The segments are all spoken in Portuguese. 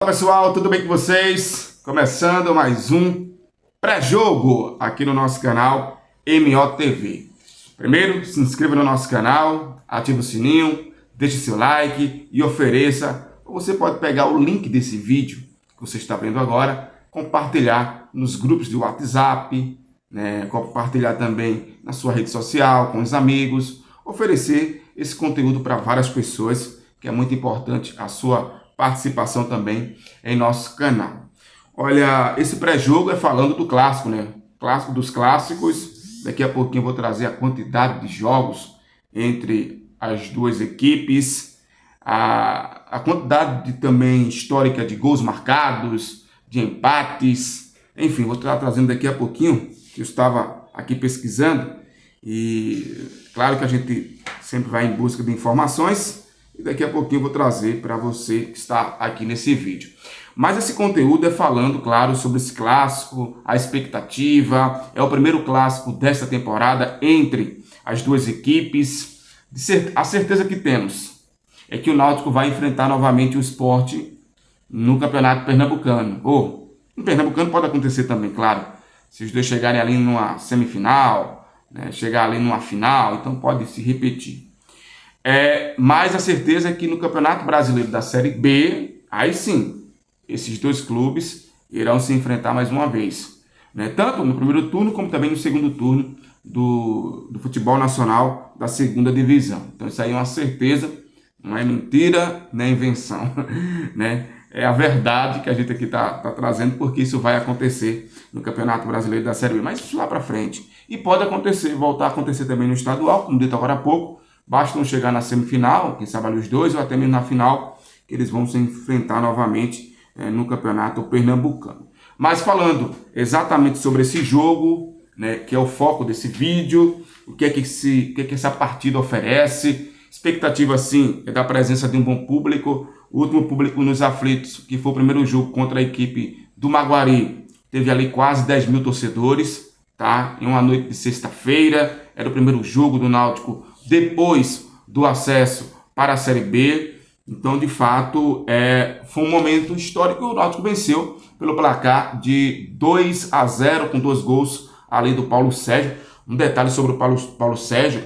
Olá pessoal, tudo bem com vocês? Começando mais um pré-jogo aqui no nosso canal MOTV. Primeiro, se inscreva no nosso canal, ative o sininho, deixe seu like e ofereça. Você pode pegar o link desse vídeo que você está vendo agora, compartilhar nos grupos de WhatsApp, compartilhar também na sua rede social, com os amigos, oferecer esse conteúdo para várias pessoas, que é muito importante a sua participação também em nosso canal. Olha, esse pré-jogo é falando do clássico, Clássico dos clássicos. Daqui a pouquinho eu vou trazer a quantidade de jogos entre as duas equipes, a quantidade também histórica de gols marcados, de empates, enfim, vou estar trazendo daqui a pouquinho, que eu estava aqui pesquisando, e claro que a gente sempre vai em busca de informações, e daqui a pouquinho eu vou trazer para você que está aqui nesse vídeo. Mas esse conteúdo é falando, claro, sobre esse clássico, a expectativa, é o primeiro clássico desta temporada entre as duas equipes. A certeza que temos é que o Náutico vai enfrentar novamente o Sport no Campeonato Pernambucano. Ou, no Pernambucano pode acontecer também, claro, se os dois chegarem ali numa semifinal, chegar ali numa final, então pode se repetir. Mas a certeza é que no Campeonato Brasileiro da Série B, aí sim, esses dois clubes irão se enfrentar mais uma vez. Tanto no primeiro turno, como também no segundo turno do futebol nacional da segunda divisão. Então isso aí é uma certeza, não é mentira, nem é invenção. É a verdade que a gente aqui está trazendo, porque isso vai acontecer no Campeonato Brasileiro da Série B. Mas isso lá para frente. E pode acontecer, voltar a acontecer também no estadual, como dito agora há pouco. Basta não chegar na semifinal, quem sabe ali os dois, ou até mesmo na final, que eles vão se enfrentar novamente no Campeonato Pernambucano. Mas falando exatamente sobre esse jogo, que é o foco desse vídeo, o que é que essa partida oferece, expectativa sim é da presença de um bom público. O último público nos aflitos, que foi o primeiro jogo contra a equipe do Maguari, teve ali quase 10 mil torcedores, tá? Em uma noite de sexta-feira, era o primeiro jogo do Náutico depois do acesso para a Série B. Então, de fato, foi um momento histórico. O Náutico venceu pelo placar de 2-0 com 2 gols ali do Paulo Sérgio. Um detalhe sobre o Paulo Sérgio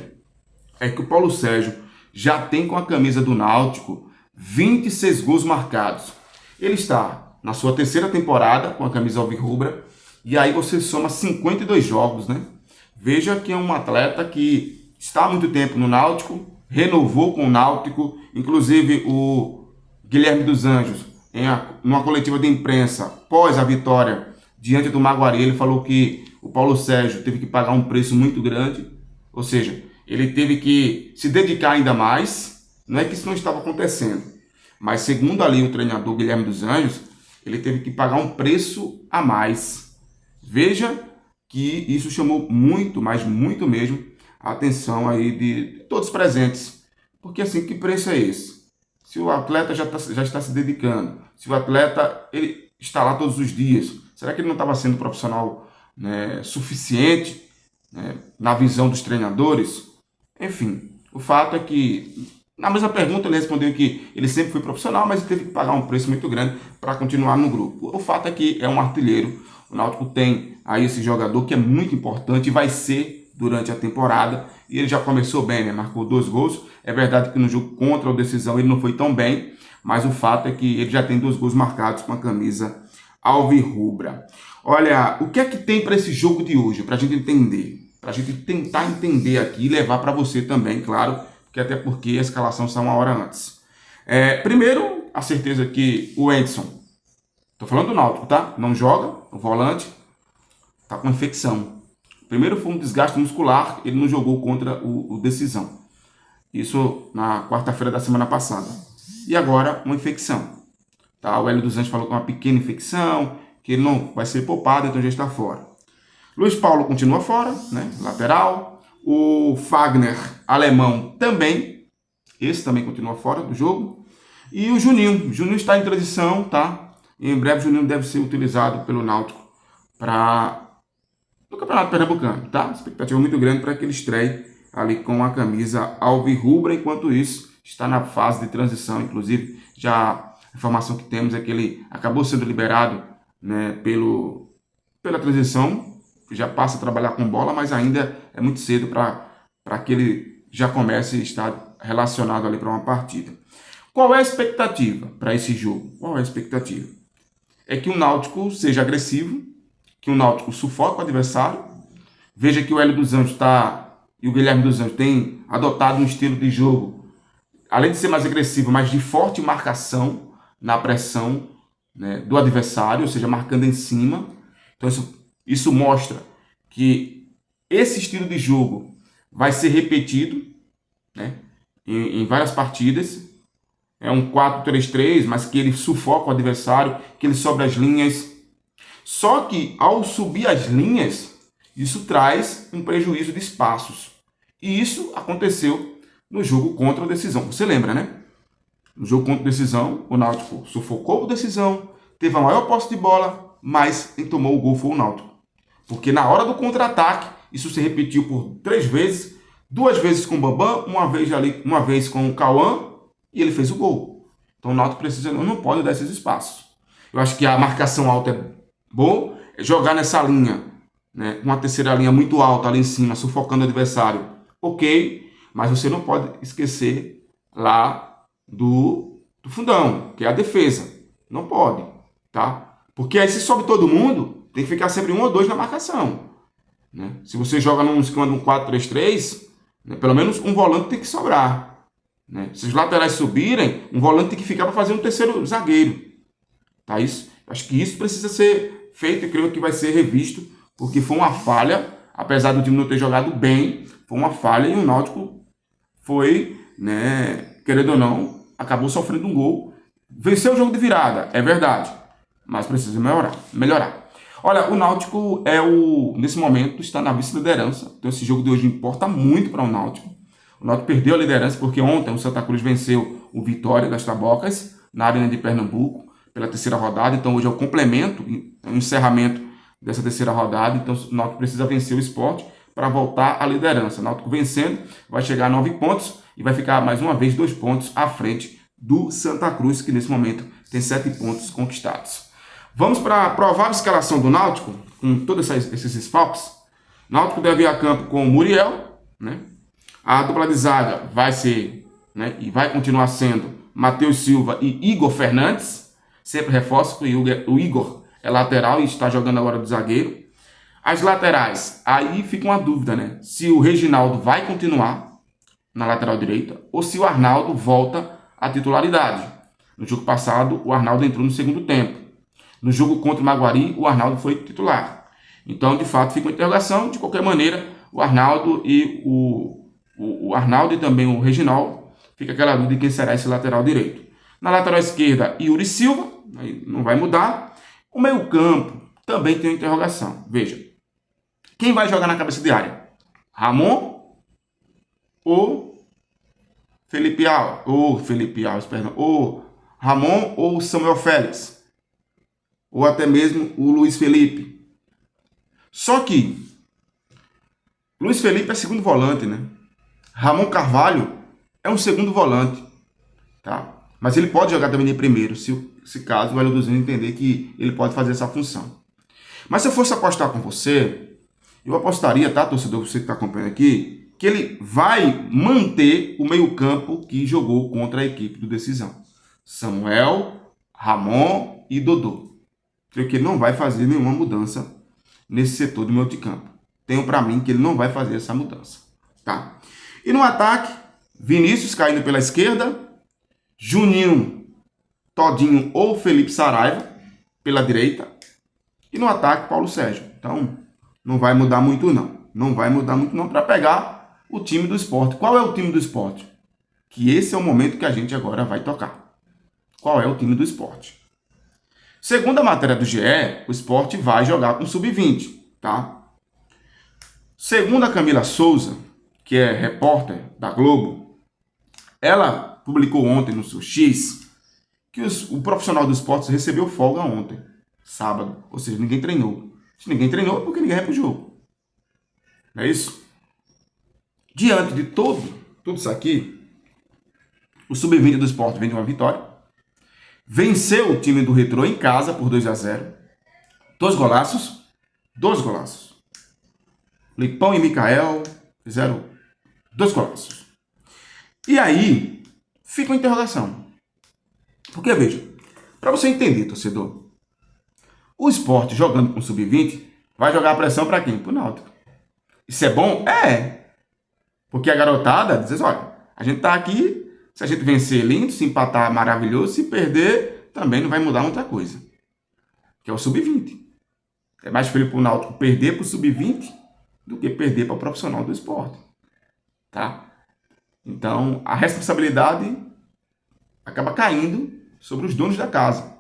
é que o Paulo Sérgio já tem com a camisa do Náutico 26 gols marcados. Ele está na sua terceira temporada com a camisa alvirrubra, e aí você soma 52 jogos, Veja que é um atleta que está há muito tempo no Náutico, renovou com o Náutico, inclusive o Guilherme dos Anjos, numa coletiva de imprensa, após a vitória diante do Maguari, ele falou que o Paulo Sérgio teve que pagar um preço muito grande, ou seja, ele teve que se dedicar ainda mais. Não é que isso não estava acontecendo, mas segundo ali o treinador Guilherme dos Anjos, ele teve que pagar um preço a mais. Veja que isso chamou muito, mas muito mesmo, a atenção aí de todos os presentes. Porque assim, que preço é esse? Se o atleta já está se dedicando, se o atleta ele está lá todos os dias, será que ele não estava sendo profissional suficiente na visão dos treinadores? Enfim, o fato é que, na mesma pergunta, ele respondeu que ele sempre foi profissional, mas ele teve que pagar um preço muito grande para continuar no grupo. O fato é que é um artilheiro. O Náutico tem aí esse jogador que é muito importante e vai ser durante a temporada, e ele já começou bem, marcou 2 gols. É verdade que no jogo contra o Decisão ele não foi tão bem, mas o fato é que ele já tem 2 gols marcados com a camisa alvirrubra. Olha, o que é que tem para esse jogo de hoje, para a gente entender, para a gente tentar entender aqui e levar para você também, claro, que até porque a escalação sai uma hora antes. Primeiro, a certeza que o Edson, tô falando do Náutico, tá? Não joga, o volante, tá com infecção. Primeiro foi um desgaste muscular, ele não jogou contra o Decisão. Isso na quarta-feira da semana passada. E agora, uma infecção. Tá? O Hélio dos Anjos falou que é uma pequena infecção, que ele não vai ser poupado, então já está fora. Luiz Paulo continua fora, lateral. O Fagner, alemão, também. Esse também continua fora do jogo. E o Juninho. O Juninho está em transição, tá? E em breve o Juninho deve ser utilizado pelo Náutico no Campeonato Pernambucano, tá? Expectativa muito grande para que ele estreie ali com a camisa alvirrubra. Enquanto isso, está na fase de transição, inclusive já A informação que temos é que ele acabou sendo liberado, né, pela transição, já passa a trabalhar com bola, mas ainda é muito cedo para que ele já comece a estar relacionado ali para uma partida. Qual é a expectativa para esse jogo? Qual é a expectativa? É que o Náutico seja agressivo, que o Náutico sufoque o adversário. Veja que o Hélio dos Anjos e o Guilherme dos Anjos têm adotado um estilo de jogo, além de ser mais agressivo, mas de forte marcação na pressão, né, do adversário, ou seja, marcando em cima. Então isso mostra que esse estilo de jogo vai ser repetido, né, em várias partidas. É um 4-3-3, mas que ele sufoca o adversário, que ele sobe as linhas. Só que ao subir as linhas, isso traz um prejuízo de espaços. E isso aconteceu no jogo contra o Decisão. Você lembra, né? No jogo contra o Decisão, o Náutico sufocou o Decisão, teve a maior posse de bola, mas quem tomou o gol foi o Náutico. Porque na hora do contra-ataque, isso se repetiu por 3 vezes, 2 vezes com o Bambam, uma vez com o Cauã, e ele fez o gol. Então o Náutico não pode dar esses espaços. Eu acho que a marcação alta é boa, jogar nessa linha, né, uma terceira linha muito alta ali em cima, sufocando o adversário, ok, mas você não pode esquecer lá do fundão, que é a defesa. Não pode, tá? Porque aí se sobe todo mundo, tem que ficar sempre 1 ou 2 na marcação, né? Se você joga num esquema de um 4-3-3, né, pelo menos um volante tem que sobrar, né? Se os laterais subirem, um volante tem que ficar para fazer um terceiro zagueiro, tá? Acho que isso precisa ser feito e creio que vai ser revisto, porque foi uma falha, apesar do time não ter jogado bem, foi uma falha e o Náutico foi, né, querendo ou não, acabou sofrendo um gol. Venceu o jogo de virada, é verdade, mas precisa melhorar. Olha, o Náutico nesse momento está na vice-liderança, então esse jogo de hoje importa muito para o Náutico. O Náutico perdeu a liderança porque ontem o Santa Cruz venceu o Vitória das Tabocas na Arena de Pernambuco pela terceira rodada, então hoje é o complemento, o encerramento dessa terceira rodada, então o Náutico precisa vencer o Sport para voltar à liderança. O Náutico vencendo vai chegar a 9 pontos e vai ficar mais uma vez 2 pontos à frente do Santa Cruz, que nesse momento tem 7 pontos conquistados. Vamos para a provável escalação do Náutico, com todos esses desfalques. O Náutico deve ir a campo com o Muriel, né? A dupla de zaga vai ser, né, e vai continuar sendo Matheus Silva e Igor Fernandes. Sempre reforço que o Igor é lateral e está jogando agora do zagueiro. As laterais, aí fica uma dúvida, né? Se o Reginaldo vai continuar na lateral direita ou se o Arnaldo volta à titularidade. No jogo passado, o Arnaldo entrou no segundo tempo. No jogo contra o Maguari, o Arnaldo foi titular. Então, de fato, fica uma interrogação. De qualquer maneira, o Arnaldo o Arnaldo e também o Reginaldo, fica aquela dúvida de quem será esse lateral direito. Na lateral esquerda, Yuri Silva, aí não vai mudar. O meio-campo também tem uma interrogação. Veja, quem vai jogar na cabeça de área? Ramon ou Felipe Alves, perdão, ou Ramon ou Samuel Félix, ou até mesmo o Luiz Felipe. Só que Luiz Felipe é segundo volante, né? Ramon Carvalho é um segundo volante, tá? Mas ele pode jogar também de primeiro, se caso o Hélio dos Anjos entender que ele pode fazer essa função. Mas se eu fosse apostar com você, eu apostaria, tá, torcedor, você que está acompanhando aqui, que ele vai manter o meio-campo que jogou contra a equipe do Decisão. Samuel, Ramon e Dodô. Creio que ele não vai fazer nenhuma mudança nesse setor do meio de campo. Tenho para mim que ele não vai fazer essa mudança, tá? E no ataque, Vinícius caindo pela esquerda, Juninho, Todinho ou Felipe Saraiva pela direita. E no ataque, Paulo Sérgio. Então, não vai mudar muito não. Não vai mudar muito não para pegar o time do Sport. Qual é o time do Sport? Que esse é o momento que a gente agora vai tocar. Qual é o time do Sport? Segundo a matéria do GE, o Sport vai jogar com sub-20, tá? Segundo a Camila Souza, que é repórter da Globo, ela publicou ontem no seu X que o profissional do esporte recebeu folga ontem, sábado, ou seja, ninguém treinou. Se ninguém treinou, é porque ninguém vai pro jogo. Não é isso? Diante de tudo isso aqui, o sub-20 do esporte vem de uma vitória, Venceu o time do Retrô em casa por 2-0. Dois golaços. Lipão e Mikael fizeram 2 golaços. E aí, fica uma interrogação. Porque, veja, para você entender, torcedor, o Sport jogando com sub-20 vai jogar a pressão para quem? Pro Náutico. Isso é bom? É. Porque a garotada diz, olha, a gente tá aqui, se a gente vencer, lindo, se empatar, maravilhoso, se perder, também não vai mudar muita coisa. Que é o sub-20. É mais feio pro Náutico perder pro sub-20 do que perder para o profissional do esporte. Tá? Então, a responsabilidade acaba caindo sobre os donos da casa,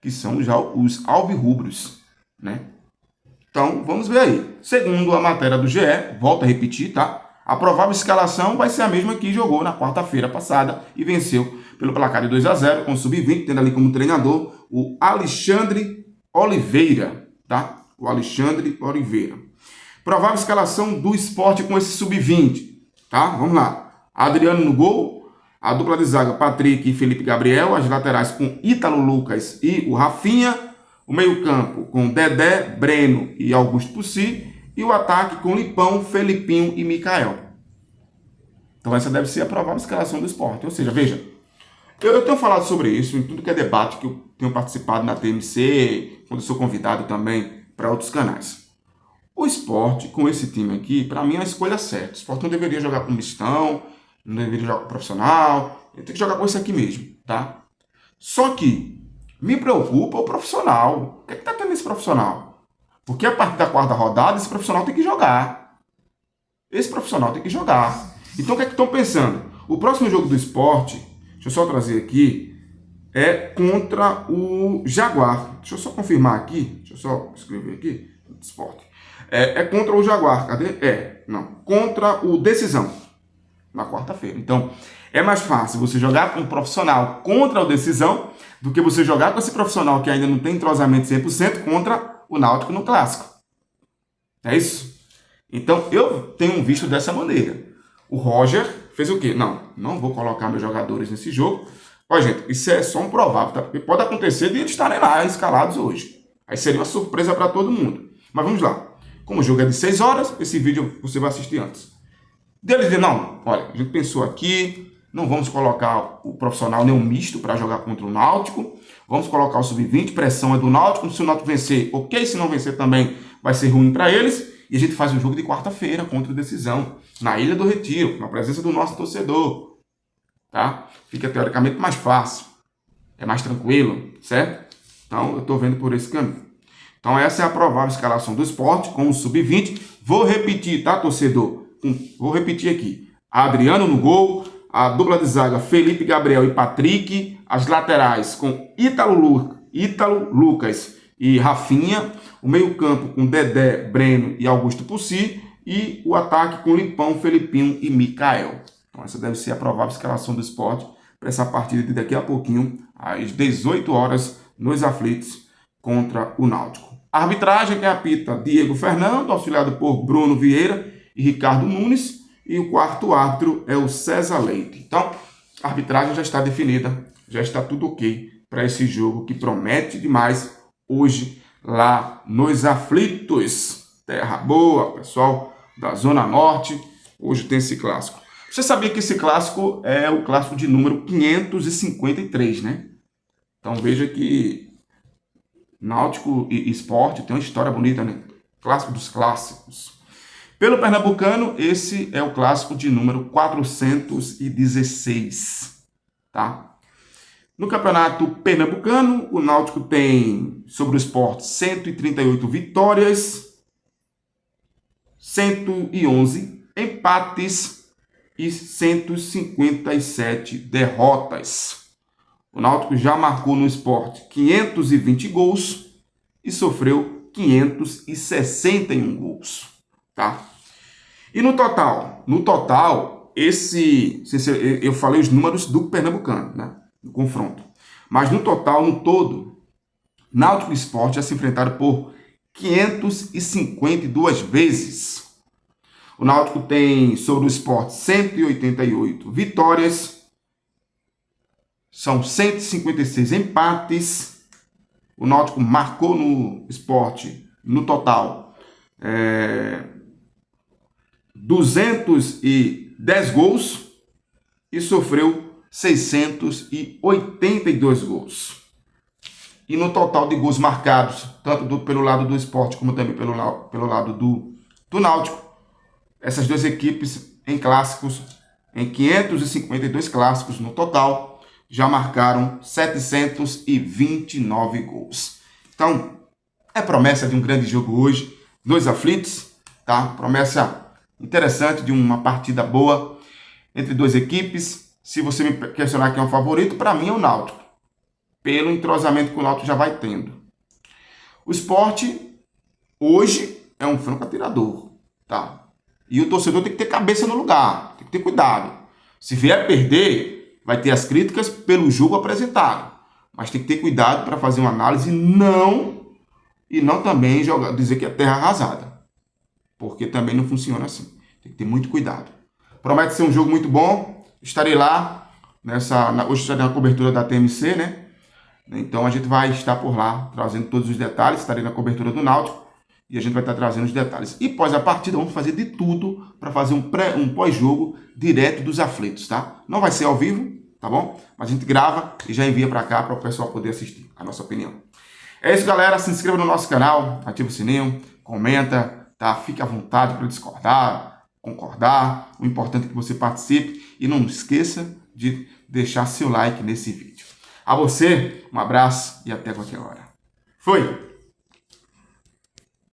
que são já os alvirrubros, né? Então, vamos ver aí. Segundo a matéria do GE, volto a repetir, tá? A provável escalação vai ser a mesma que jogou na quarta-feira passada e venceu pelo placar de 2-0 com o sub-20, tendo ali como treinador o Alexandre Oliveira, tá? O Alexandre Oliveira. Provável escalação do Sport com esse sub-20, tá? Vamos lá. Adriano no gol, a dupla de zaga Patrick e Felipe Gabriel, as laterais com Ítalo Lucas e o Rafinha, o meio-campo com Dedé, Breno e Augusto Pussi, e o ataque com Lipão, Felipinho e Mikael. Então essa deve ser a provável escalação do Sport. Ou seja, veja, eu tenho falado sobre isso em tudo que é debate que eu tenho participado na TMC, quando eu sou convidado também para outros canais. O Sport, com esse time aqui, para mim é a escolha certa. O Sport não deveria jogar com mistão, não deveria jogar com profissional, ele tem que jogar com esse aqui mesmo, tá? Só que me preocupa o profissional. O que é que tá tendo esse profissional? Porque a partir da quarta rodada, esse profissional tem que jogar. Então o que é que estão pensando? O próximo jogo do Sport, deixa eu só trazer aqui, é contra o Jaguar. Deixa eu só confirmar aqui, deixa eu só escrever aqui, Sport. É contra o Jaguar, cadê? Contra o Decisão, na quarta-feira. Então, é mais fácil você jogar com um profissional contra o Decisão do que você jogar com esse profissional que ainda não tem entrosamento 100% contra o Náutico no Clássico. É isso? Então, eu tenho visto dessa maneira. O Roger fez o quê? Não vou colocar meus jogadores nesse jogo. Ó, gente, isso é só um provável, tá? Porque pode acontecer de eles estarem lá escalados hoje. Aí seria uma surpresa para todo mundo. Mas vamos lá. Como o jogo é de 6 horas, esse vídeo você vai assistir antes. Deles dizer, olha, a gente pensou aqui, não vamos colocar o profissional nem um misto para jogar contra o Náutico. Vamos colocar o sub-20, pressão é do Náutico. Se o Náutico vencer, ok. Se não vencer também vai ser ruim para eles. E a gente faz um jogo de quarta-feira contra o Decisão, na Ilha do Retiro, na presença do nosso torcedor. Tá? Fica teoricamente mais fácil. É mais tranquilo, certo? Então eu estou vendo por esse caminho. Então essa é a provável escalação do Sport com o sub-20. Vou repetir, tá, torcedor? Vou repetir aqui. Adriano no gol, a dupla de zaga Felipe Gabriel e Patrick, as laterais com Ítalo Lucas e Rafinha, o meio-campo com Dedé, Breno e Augusto Pussi, e o ataque com Lipão, Felipinho e Mikael. Então essa deve ser a provável escalação do Sport para essa partida de daqui a pouquinho, às 18 horas, nos aflitos contra o Náutico. A arbitragem que apita Diego Fernando, auxiliado por Bruno Vieira e Ricardo Nunes, e o quarto árbitro é o César Leite. Então, a arbitragem já está definida, já está tudo ok para esse jogo que promete demais hoje lá nos aflitos. Terra boa, pessoal da Zona Norte, hoje tem esse clássico. Você sabia que esse clássico é o clássico de número 553, né? Então veja que Náutico e Sport tem uma história bonita, né? Clássico dos clássicos. Pelo Pernambucano, esse é o clássico de número 416, tá? No Campeonato Pernambucano, o Náutico tem sobre o Sport 138 vitórias, 111 empates e 157 derrotas. O Náutico já marcou no Sport 520 gols e sofreu 561 gols, tá? E no total, eu falei os números do Pernambucano, né? Do confronto. Mas no total, no todo, Náutico e Sport já se enfrentaram por 552 vezes. O Náutico tem sobre o Sport 188 vitórias, são 156 empates. O Náutico marcou no Sport, no total, 210 gols e sofreu 682 gols. E no total de gols marcados, tanto pelo lado do Sport como também pelo lado do Náutico, essas duas equipes em clássicos, em 552 clássicos no total, já marcaram 729 gols. Então, é promessa de um grande jogo hoje, 2 aflitos, tá? Promessa interessante de uma partida boa entre duas equipes. Se você me questionar quem é o favorito, para mim é o Náutico, pelo entrosamento que o Náutico já vai tendo. O Sport hoje é um franco atirador, tá? E o torcedor tem que ter cabeça no lugar, tem que ter cuidado. Se vier perder, vai ter as críticas pelo jogo apresentado, mas tem que ter cuidado para fazer uma análise e não também dizer que é terra arrasada, porque também não funciona assim. Tem que ter muito cuidado. Promete ser um jogo muito bom. Estarei lá hoje estarei na cobertura da TMC, né? Então a gente vai estar por lá trazendo todos os detalhes. Estarei na cobertura do Náutico e a gente vai estar trazendo os detalhes. E após a partida vamos fazer de tudo para fazer um pós-jogo direto dos aflitos, tá? Não vai ser ao vivo, tá bom? Mas a gente grava e já envia para cá para o pessoal poder assistir a nossa opinião. É isso, galera. Se inscreva no nosso canal, ativa o sininho, comenta, tá? Fique à vontade para discordar, concordar. O importante é que você participe e não esqueça de deixar seu like nesse vídeo. A você, um abraço e até qualquer hora. Fui!